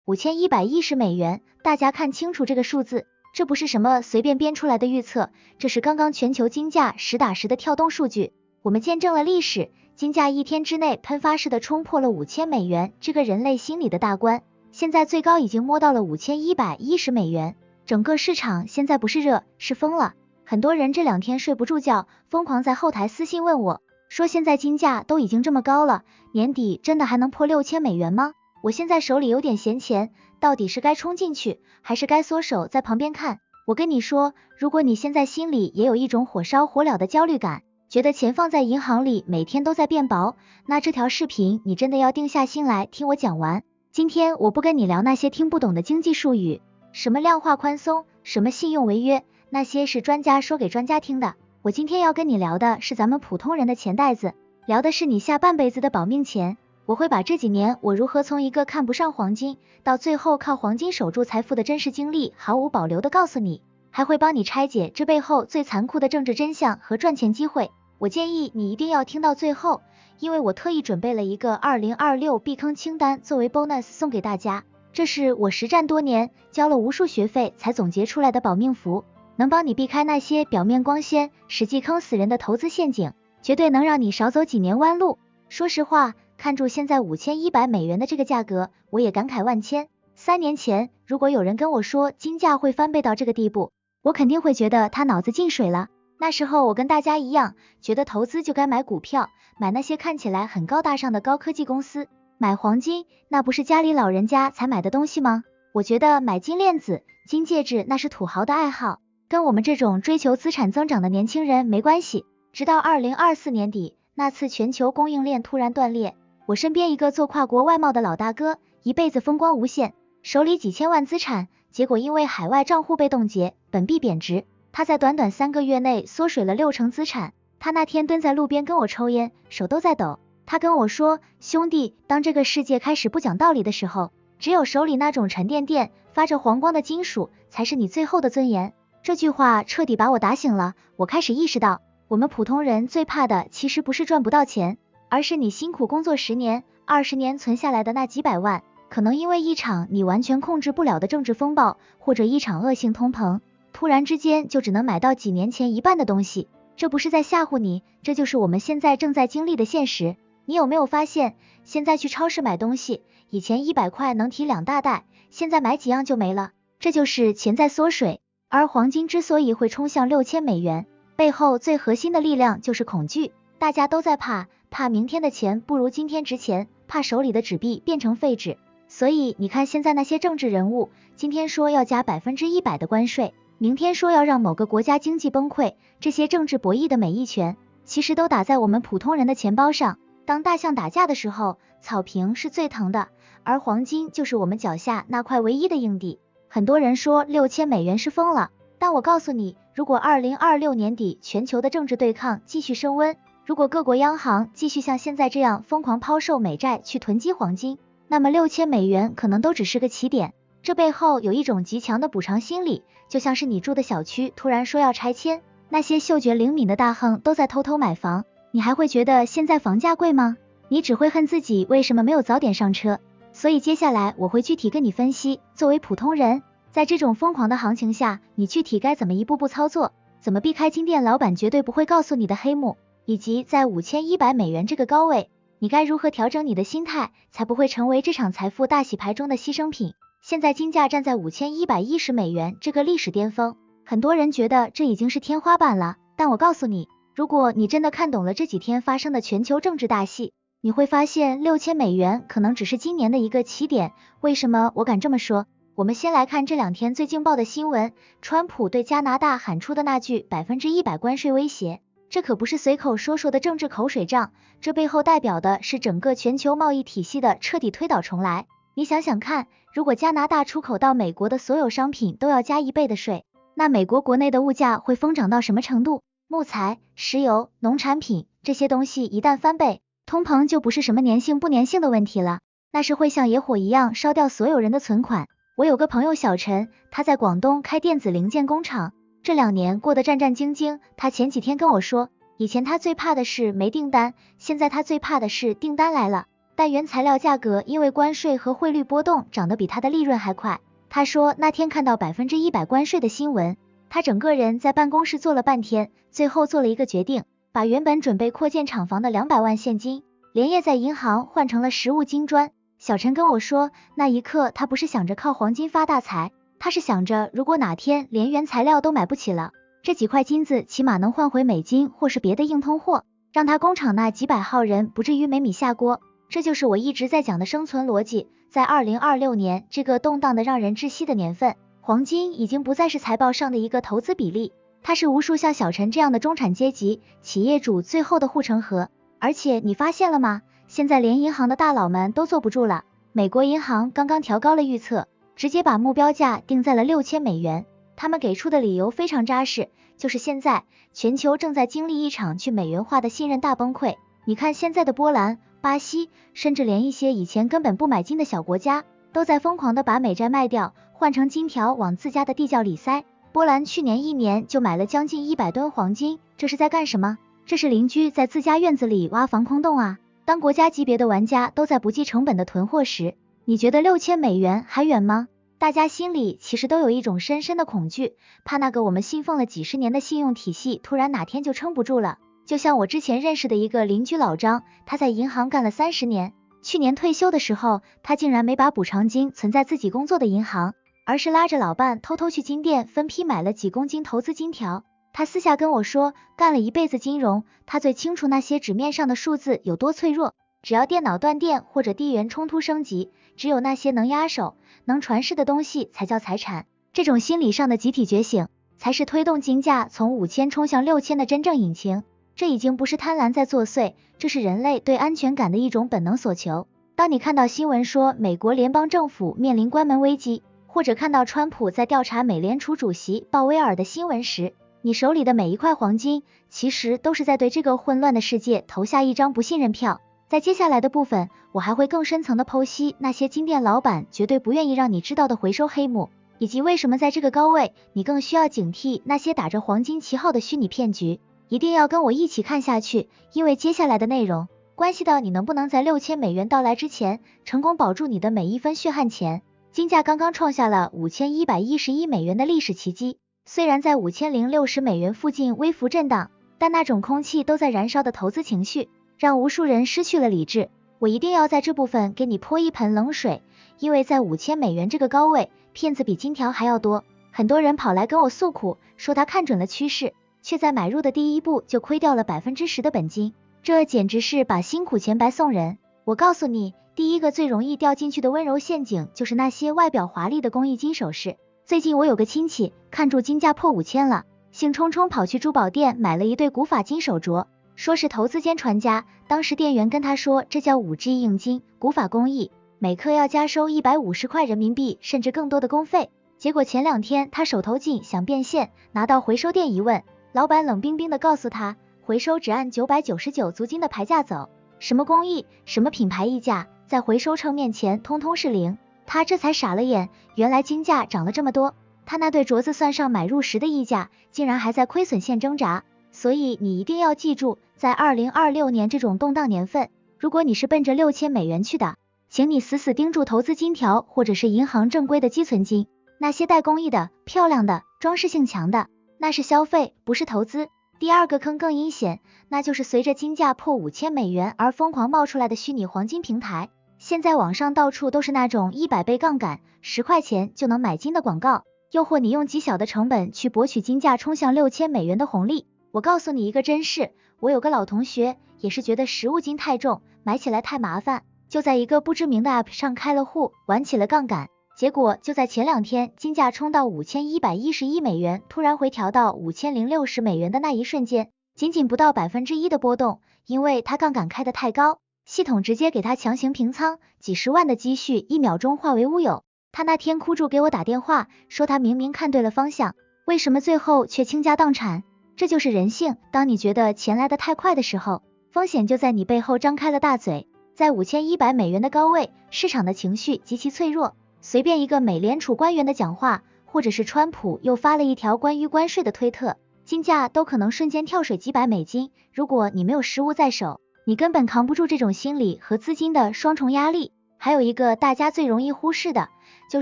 $5110，大家看清楚这个数字，这不是什么随便编出来的预测，这是刚刚全球金价实打实的跳动数据。我们见证了历史，金价一天之内喷发式的冲破了$5000这个人类心理的大关，现在最高已经摸到了$5110，整个市场现在不是热，是疯了。很多人这2天睡不住觉，疯狂在后台私信问我，说现在金价都已经这么高了，年底真的还能破$6000吗？我现在手里有点闲钱，到底是该冲进去，还是该缩手在旁边看？我跟你说，如果你现在心里也有一种火烧火燎的焦虑感，觉得钱放在银行里每天都在变薄，那这条视频你真的要定下心来听我讲完。今天我不跟你聊那些听不懂的经济术语，什么量化宽松，什么信用违约，那些是专家说给专家听的。我今天要跟你聊的是咱们普通人的钱袋子，聊的是你下半辈子的保命钱。我会把这几年我如何从一个看不上黄金，到最后靠黄金守住财富的真实经历毫无保留的告诉你，还会帮你拆解这背后最残酷的政治真相和赚钱机会。我建议你一定要听到最后，因为我特意准备了一个2026避坑清单作为 bonus 送给大家，这是我实战多年，交了无数学费才总结出来的保命符，能帮你避开那些表面光鲜实际坑死人的投资陷阱，绝对能让你少走几年弯路。说实话，看住现在$5100的这个价格，我也感慨万千。3年前，如果有人跟我说金价会翻倍到这个地步，我肯定会觉得他脑子进水了。那时候我跟大家一样，觉得投资就该买股票，买那些看起来很高大上的高科技公司，买黄金，那不是家里老人家才买的东西吗？我觉得买金链子、金戒指那是土豪的爱好，跟我们这种追求资产增长的年轻人没关系。直到2024年底，那次全球供应链突然断裂，我身边一个做跨国外贸的老大哥，一辈子风光无限，手里几千万资产，结果因为海外账户被冻结，本币贬值，他在短短3个月内缩水了60%资产。他那天蹲在路边跟我抽烟，手都在抖。他跟我说，兄弟，当这个世界开始不讲道理的时候，只有手里那种沉甸甸、发着黄光的金属，才是你最后的尊严。这句话彻底把我打醒了，我开始意识到，我们普通人最怕的其实不是赚不到钱，而是你辛苦工作10年、20年存下来的那几百万，可能因为一场你完全控制不了的政治风暴，或者一场恶性通膨，突然之间就只能买到几年前1半的东西。这不是在吓唬你，这就是我们现在正在经历的现实。你有没有发现，现在去超市买东西，以前100块能提2大袋，现在买几样就没了，这就是钱在缩水。而黄金之所以会冲向$6000，背后最核心的力量就是恐惧，大家都在怕明天的钱不如今天值钱，怕手里的纸币变成废纸。所以你看现在那些政治人物，今天说要加100%的关税，明天说要让某个国家经济崩溃，这些政治博弈的每一拳，其实都打在我们普通人的钱包上。当大象打架的时候，草坪是最疼的，而黄金就是我们脚下那块唯一的硬地。很多人说$6000是疯了，但我告诉你，如果2026年底全球的政治对抗继续升温，如果各国央行继续像现在这样疯狂抛售美债去囤积黄金，那么$6000可能都只是个起点。这背后有一种极强的补偿心理，就像是你住的小区突然说要拆迁，那些嗅觉灵敏的大亨都在偷偷买房，你还会觉得现在房价贵吗？你只会恨自己为什么没有早点上车。所以接下来我会具体跟你分析，作为普通人，在这种疯狂的行情下，你具体该怎么一步步操作，怎么避开金店老板绝对不会告诉你的黑幕，以及在$5100这个高位，你该如何调整你的心态，才不会成为这场财富大洗牌中的牺牲品。现在金价站在$5110这个历史巅峰，很多人觉得这已经是天花板了，但我告诉你，如果你真的看懂了这几天发生的全球政治大戏，你会发现$6000可能只是今年的一个起点。为什么我敢这么说？我们先来看这2天最劲爆的新闻，川普对加拿大喊出的那句100%关税威胁，这可不是随口说说的政治口水仗，这背后代表的是整个全球贸易体系的彻底推倒重来。你想想看，如果加拿大出口到美国的所有商品都要加1倍的税，那美国国内的物价会疯涨到什么程度？木材、石油、农产品这些东西一旦翻倍，通膨就不是什么粘性不粘性的问题了，那是会像野火一样烧掉所有人的存款。我有个朋友小陈，他在广东开电子零件工厂，这2年过得战战兢兢。他前几天跟我说，以前他最怕的是没订单，现在他最怕的是订单来了，但原材料价格因为关税和汇率波动涨得比他的利润还快。他说那天看到100%关税的新闻，他整个人在办公室坐了半天，最后做了一个决定，把原本准备扩建厂房的200万现金，连夜在银行换成了实物金砖。小陈跟我说，那一刻他不是想着靠黄金发大财，他是想着如果哪天连原材料都买不起了，这几块金子起码能换回美金或是别的硬通货，让他工厂那几百号人不至于没米下锅。这就是我一直在讲的生存逻辑。在2026年这个动荡的让人窒息的年份，黄金已经不再是财报上的一个投资比例，它是无数像小陈这样的中产阶级企业主最后的护城河。而且你发现了吗？现在连银行的大佬们都坐不住了。美国银行刚刚调高了预测，直接把目标价定在了$6000。他们给出的理由非常扎实，就是现在全球正在经历一场去美元化的信任大崩溃。你看现在的波兰、巴西，甚至连一些以前根本不买金的小国家，都在疯狂的把美债卖掉，换成金条往自家的地窖里塞。波兰去年1年就买了将近100吨黄金，这是在干什么？这是邻居在自家院子里挖防空洞啊！当国家级别的玩家都在不计成本的囤货时，你觉得$6000还远吗？大家心里其实都有一种深深的恐惧，怕那个我们信奉了几十年的信用体系突然哪天就撑不住了。就像我之前认识的一个邻居老张，他在银行干了30年，去年退休的时候，他竟然没把补偿金存在自己工作的银行，而是拉着老伴偷偷去金店分批买了几公斤投资金条。他私下跟我说，干了一辈子金融，他最清楚那些纸面上的数字有多脆弱，只要电脑断电或者地缘冲突升级，只有那些能压手、能传世的东西才叫财产。这种心理上的集体觉醒，才是推动金价从5000冲向6000的真正引擎。这已经不是贪婪在作祟，这是人类对安全感的一种本能所求。当你看到新闻说美国联邦政府面临关门危机，或者看到川普在调查美联储主席鲍威尔的新闻时，你手里的每一块黄金，其实都是在对这个混乱的世界投下一张不信任票。在接下来的部分，我还会更深层的剖析那些金店老板绝对不愿意让你知道的回收黑幕，以及为什么在这个高位，你更需要警惕那些打着黄金旗号的虚拟骗局。一定要跟我一起看下去，因为接下来的内容关系到你能不能在$6000到来之前成功保住你的每一分血汗钱。金价刚刚创下了$5111的历史奇迹，虽然在$5060附近微幅震荡，但那种空气都在燃烧的投资情绪让无数人失去了理智。我一定要在这部分给你泼一盆冷水，因为在$5000这个高位，骗子比金条还要多。很多人跑来跟我诉苦，说他看准了趋势，却在买入的第一步就亏掉了10%的本金，这简直是把辛苦钱白送人。我告诉你，第一个最容易掉进去的温柔陷阱，就是那些外表华丽的工艺金首饰。最近我有个亲戚看住金价破5000了，兴冲冲跑去珠宝店买了一对古法金手镯，说是投资间传家。当时店员跟他说，这叫5G 硬金，古法工艺，每克要加收150块人民币甚至更多的工费。结果前2天他手头紧想变现，拿到回收店一问，老板冷冰冰的告诉他，回收只按999租金的牌价走，什么工艺，什么品牌溢价，在回收秤面前通通是零。他这才傻了眼，原来金价涨了这么多，他那对镯子算上买入时的溢价，竟然还在亏损线挣扎。所以你一定要记住，在2026年这种动荡年份，如果你是奔着$6000去的，请你死死盯住投资金条或者是银行正规的积存金，那些带工艺的、漂亮的、装饰性强的，那是消费，不是投资。第二个坑更阴险，那就是随着金价破$5000而疯狂冒出来的虚拟黄金平台。现在网上到处都是那种100倍杠杆，10块钱就能买金的广告，诱惑你用极小的成本去博取金价冲向$6000的红利。我告诉你一个真事，我有个老同学也是觉得实物金太重，买起来太麻烦，就在一个不知名的 app 上开了户，玩起了杠杆。结果就在前2天，金价冲到$5111，突然回调到$5060的那一瞬间，仅仅不到1%的波动，因为他杠杆开得太高，系统直接给他强行平仓，几十万的积蓄1秒钟化为乌有。他那天哭住给我打电话，说他明明看对了方向，为什么最后却倾家荡产？这就是人性，当你觉得钱来得太快的时候，风险就在你背后张开了大嘴。在$5100的高位，市场的情绪极其脆弱，随便一个美联储官员的讲话，或者是川普又发了一条关于关税的推特，金价都可能瞬间跳水几百美金。如果你没有实物在手，你根本扛不住这种心理和资金的双重压力。还有一个大家最容易忽视的，就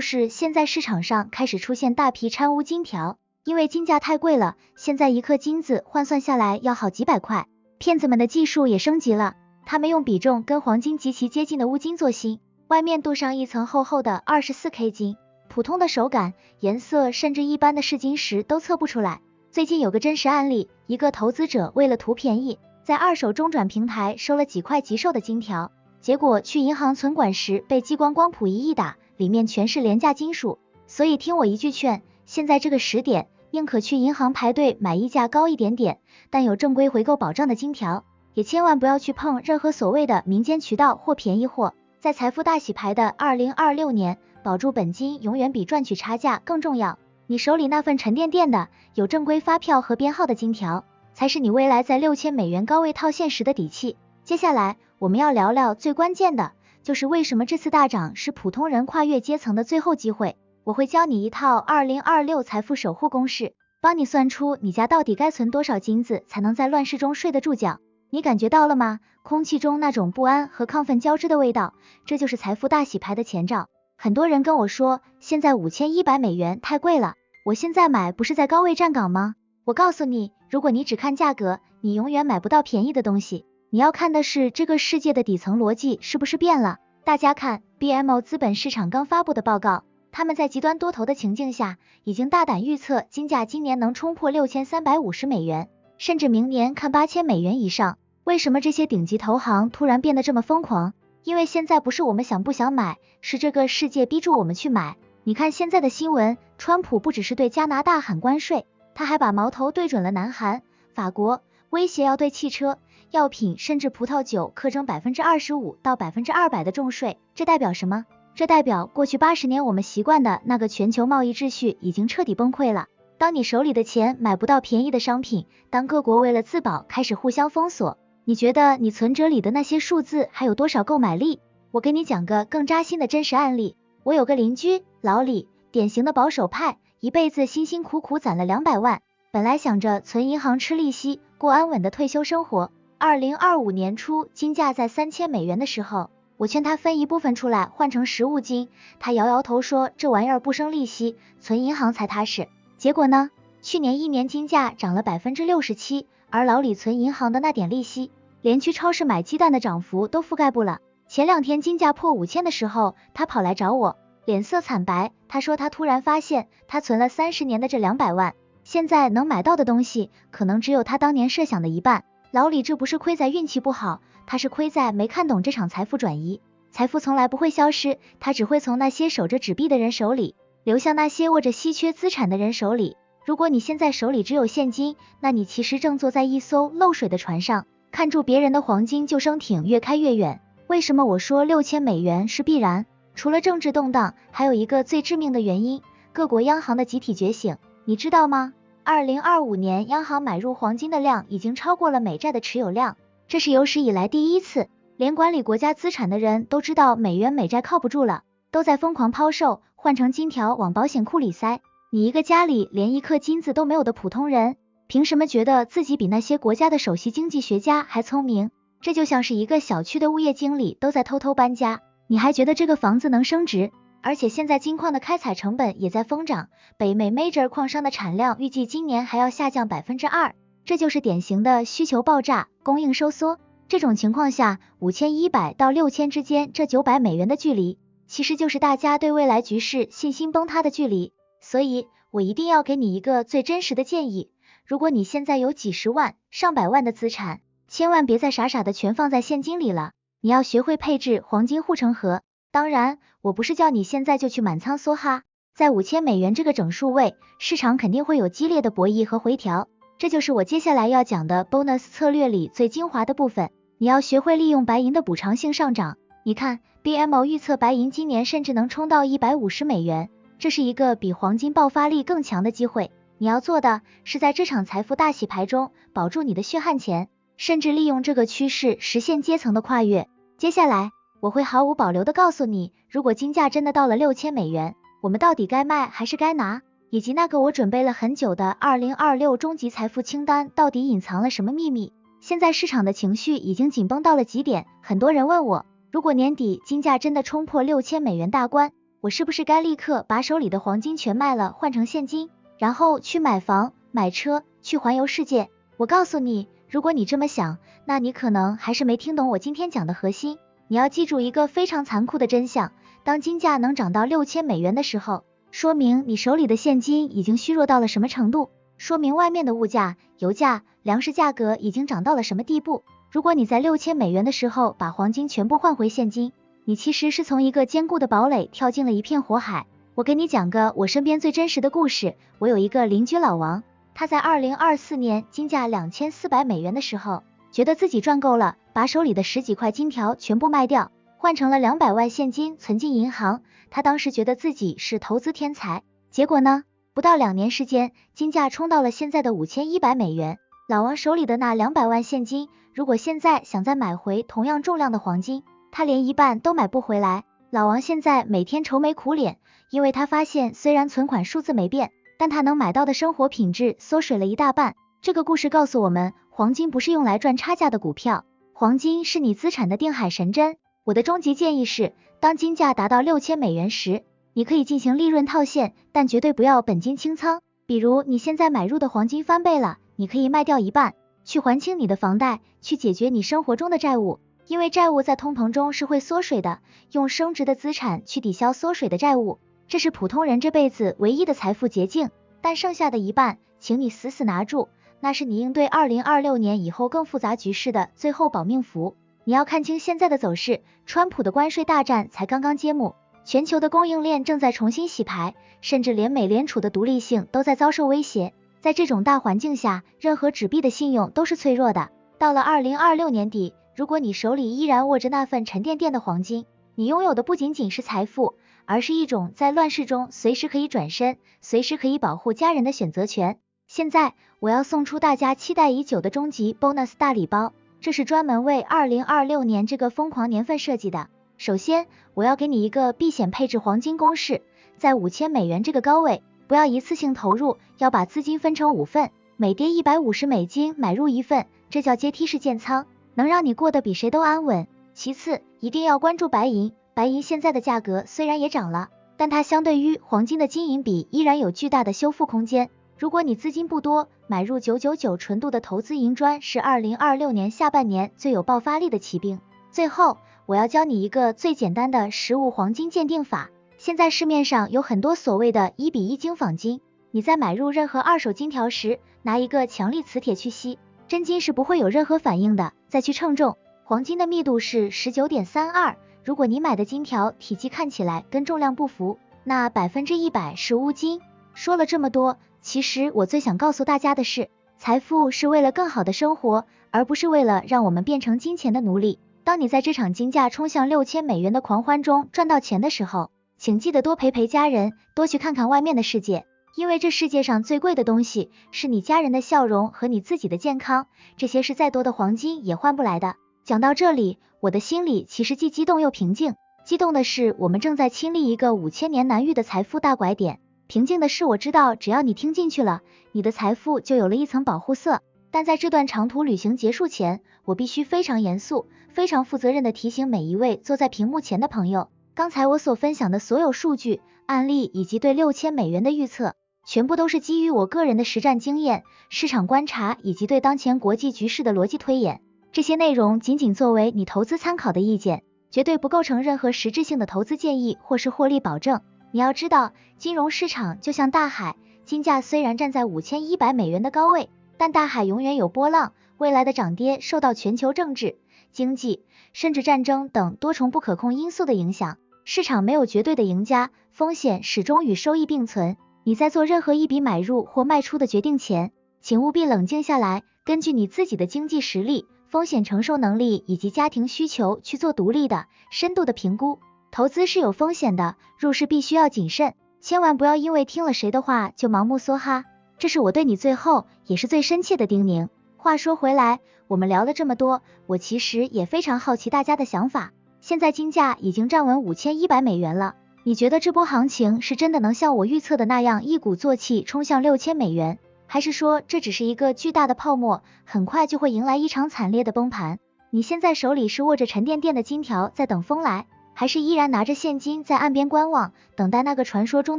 是现在市场上开始出现大批掺污金条，因为金价太贵了，现在一克金子换算下来要好几百块。骗子们的技术也升级了，他们用比重跟黄金极其接近的钨金做芯，外面镀上一层厚厚的 24K 金，普通的手感、颜色甚至一般的试金石都测不出来。最近有个真实案例，一个投资者为了图便宜，在二手中转平台收了几块极瘦的金条，结果去银行存管时被激光光谱仪一打，里面全是廉价金属。所以听我一句劝，现在这个时点，宁可去银行排队买溢价高一点点，但有正规回购保障的金条，也千万不要去碰任何所谓的民间渠道或便宜货。在财富大洗牌的2026年，保住本金永远比赚取差价更重要。你手里那份沉甸甸的、有正规发票和编号的金条，才是你未来在$6000高位套现时的底气。接下来我们要聊聊最关键的，就是为什么这次大涨是普通人跨越阶层的最后机会。我会教你一套2026财富守护公式，帮你算出你家到底该存多少金子才能在乱世中睡得住觉。你感觉到了吗？空气中那种不安和亢奋交织的味道，这就是财富大洗牌的前兆。很多人跟我说，现在$5100太贵了，我现在买不是在高位站岗吗？我告诉你，如果你只看价格，你永远买不到便宜的东西。你要看的是这个世界的底层逻辑是不是变了。大家看 BMO 资本市场刚发布的报告，他们在极端多头的情境下，已经大胆预测金价今年能冲破$6350，甚至明年看$8000以上。为什么这些顶级投行突然变得这么疯狂？因为现在不是我们想不想买，是这个世界逼住我们去买。你看现在的新闻，川普不只是对加拿大喊关税，他还把矛头对准了南韩、法国，威胁要对汽车、药品甚至葡萄酒课征25%到200%的重税。这代表什么？这代表过去80年我们习惯的那个全球贸易秩序已经彻底崩溃了。当你手里的钱买不到便宜的商品，当各国为了自保开始互相封锁，你觉得你存折里的那些数字还有多少购买力？我给你讲个更扎心的真实案例。我有个邻居老李，典型的保守派，一辈子辛辛苦苦攒了200万，本来想着存银行吃利息，过安稳的退休生活。2025年初，金价在$3000的时候，我劝他分一部分出来换成实物金，他摇摇头说这玩意儿不生利息，存银行才踏实。结果呢，去年1年金价涨了67%，而老李存银行的那点利息，连去超市买鸡蛋的涨幅都覆盖不了。前2天金价破5000的时候，他跑来找我，脸色惨白，他说他突然发现，他存了30年的这200万，现在能买到的东西，可能只有他当年设想的一半。老李这不是亏在运气不好，他是亏在没看懂这场财富转移。财富从来不会消失，它只会从那些守着纸币的人手里，流向那些握着稀缺资产的人手里。如果你现在手里只有现金，那你其实正坐在一艘漏水的船上，看住别人的黄金救生艇越开越远。为什么我说$6000是必然？除了政治动荡，还有一个最致命的原因，各国央行的集体觉醒，你知道吗？2025年央行买入黄金的量已经超过了美债的持有量，这是有史以来第一次。连管理国家资产的人都知道美元美债靠不住了，都在疯狂抛售，换成金条往保险库里塞。你一个家里连1克金子都没有的普通人，凭什么觉得自己比那些国家的首席经济学家还聪明？这就像是一个小区的物业经理都在偷偷搬家，你还觉得这个房子能升值？而且现在金矿的开采成本也在疯涨，北美 Major 矿商的产量预计今年还要下降2%，这就是典型的需求爆炸，供应收缩。这种情况下，5100到6000之间这$900的距离，其实就是大家对未来局势信心崩塌的距离。所以我一定要给你一个最真实的建议，如果你现在有几十万、上百万的资产，千万别再傻傻的全放在现金里了，你要学会配置黄金护城河。当然，我不是叫你现在就去满仓梭哈，在$5000这个整数位，市场肯定会有激烈的博弈和回调，这就是我接下来要讲的 bonus 策略里最精华的部分。你要学会利用白银的补偿性上涨。你看 BMO 预测白银今年甚至能冲到$150，这是一个比黄金爆发力更强的机会。你要做的是在这场财富大洗牌中保住你的血汗钱，甚至利用这个趋势实现阶层的跨越。接下来我会毫无保留的告诉你，如果金价真的到了$6000，我们到底该卖还是该拿，以及那个我准备了很久的2026终极财富清单到底隐藏了什么秘密。现在市场的情绪已经紧绷到了极点，很多人问我，如果年底金价真的冲破$6000大关，我是不是该立刻把手里的黄金全卖了，换成现金，然后去买房、买车，去环游世界？我告诉你，如果你这么想，那你可能还是没听懂我今天讲的核心。你要记住一个非常残酷的真相，当金价能涨到$6000的时候，说明你手里的现金已经虚弱到了什么程度，说明外面的物价、油价、粮食价格已经涨到了什么地步。如果你在$6000的时候把黄金全部换回现金，你其实是从一个坚固的堡垒跳进了一片火海。我给你讲个我身边最真实的故事，我有一个邻居老王，他在2024年金价$2400的时候，觉得自己赚够了，把手里的10几块金条全部卖掉，换成了200万现金存进银行。他当时觉得自己是投资天才，结果呢，不到2年时间，金价冲到了现在的$5100。老王手里的那200万现金，如果现在想再买回同样重量的黄金，他连一半都买不回来。老王现在每天愁眉苦脸，因为他发现虽然存款数字没变，但他能买到的生活品质缩水了一大半。这个故事告诉我们，黄金不是用来赚差价的股票，黄金是你资产的定海神针。我的终极建议是，当金价达到$6000时，你可以进行利润套现，但绝对不要本金清仓。比如你现在买入的黄金翻倍了，你可以卖掉一半，去还清你的房贷，去解决你生活中的债务，因为债务在通膨中是会缩水的，用升值的资产去抵消缩水的债务，这是普通人这辈子唯一的财富捷径。但剩下的一半，请你死死拿住，那是你应对2026年以后更复杂局势的最后保命符。你要看清现在的走势，川普的关税大战才刚刚揭幕，全球的供应链正在重新洗牌，甚至连美联储的独立性都在遭受威胁。在这种大环境下，任何纸币的信用都是脆弱的。到了2026年底，如果你手里依然握着那份沉甸甸的黄金，你拥有的不仅仅是财富，而是一种在乱世中随时可以转身，随时可以保护家人的选择权。现在我要送出大家期待已久的终极 bonus 大礼包，这是专门为2026年这个疯狂年份设计的。首先，我要给你一个避险配置黄金公式，在$5000这个高位，不要一次性投入，要把资金分成5份，每跌$150买入1份，这叫阶梯式建仓，能让你过得比谁都安稳。其次，一定要关注白银，白银现在的价格虽然也涨了，但它相对于黄金的金银比依然有巨大的修复空间。如果你资金不多，买入999纯度的投资银砖是2026年下半年最有爆发力的骑兵。最后，我要教你一个最简单的实物黄金鉴定法。现在市面上有很多所谓的1:1精仿金，你在买入任何二手金条时，拿一个强力磁铁去吸，真金是不会有任何反应的。再去称重，黄金的密度是 19.32， 如果你买的金条体积看起来跟重量不符，那100%是乌金。说了这么多，其实我最想告诉大家的是，财富是为了更好的生活，而不是为了让我们变成金钱的奴隶。当你在这场金价冲向$6000的狂欢中赚到钱的时候，请记得多陪陪家人，多去看看外面的世界，因为这世界上最贵的东西是你家人的笑容和你自己的健康，这些是再多的黄金也换不来的。讲到这里，我的心里其实既激动又平静。激动的是我们正在亲历一个5000年难遇的财富大拐点，平静的是我知道只要你听进去了，你的财富就有了一层保护色。但在这段长途旅行结束前，我必须非常严肃、非常负责任地提醒每一位坐在屏幕前的朋友，刚才我所分享的所有数据、案例以及对$6000的预测，全部都是基于我个人的实战经验、市场观察以及对当前国际局势的逻辑推演。这些内容仅仅作为你投资参考的意见，绝对不构成任何实质性的投资建议或是获利保证。你要知道，金融市场就像大海，金价虽然站在$5100的高位，但大海永远有波浪，未来的涨跌受到全球政治、经济，甚至战争等多重不可控因素的影响。市场没有绝对的赢家，风险始终与收益并存。你在做任何一笔买入或卖出的决定前，请务必冷静下来，根据你自己的经济实力、风险承受能力以及家庭需求去做独立的、深度的评估。投资是有风险的，入市必须要谨慎，千万不要因为听了谁的话就盲目梭哈。这是我对你最后也是最深切的叮咛。话说回来，我们聊了这么多，我其实也非常好奇大家的想法。现在金价已经站稳$5100了，你觉得这波行情是真的能像我预测的那样一鼓作气冲向$6000，还是说这只是一个巨大的泡沫，很快就会迎来一场惨烈的崩盘？你现在手里是握着沉甸甸的金条在等风来，还是依然拿着现金在岸边观望，等待那个传说中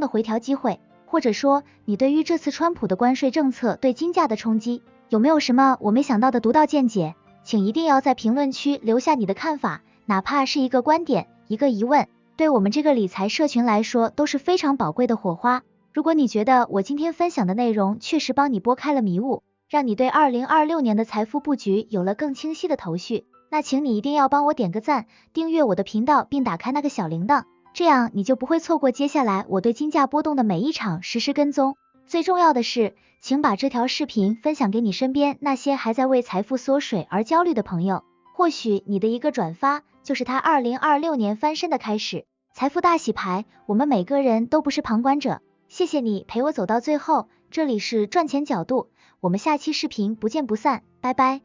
的回调机会？或者说，你对于这次川普的关税政策对金价的冲击，有没有什么我没想到的独到见解？请一定要在评论区留下你的看法，哪怕是一个观点、一个疑问，对我们这个理财社群来说都是非常宝贵的火花。如果你觉得我今天分享的内容确实帮你拨开了迷雾，让你对2026年的财富布局有了更清晰的头绪，那请你一定要帮我点个赞，订阅我的频道并打开那个小铃铛，这样你就不会错过接下来我对金价波动的每一场实时跟踪。最重要的是，请把这条视频分享给你身边那些还在为财富缩水而焦虑的朋友，或许你的一个转发就是他2026年翻身的开始。财富大洗牌，我们每个人都不是旁观者。谢谢你陪我走到最后，这里是赚钱角度，我们下期视频不见不散，拜拜。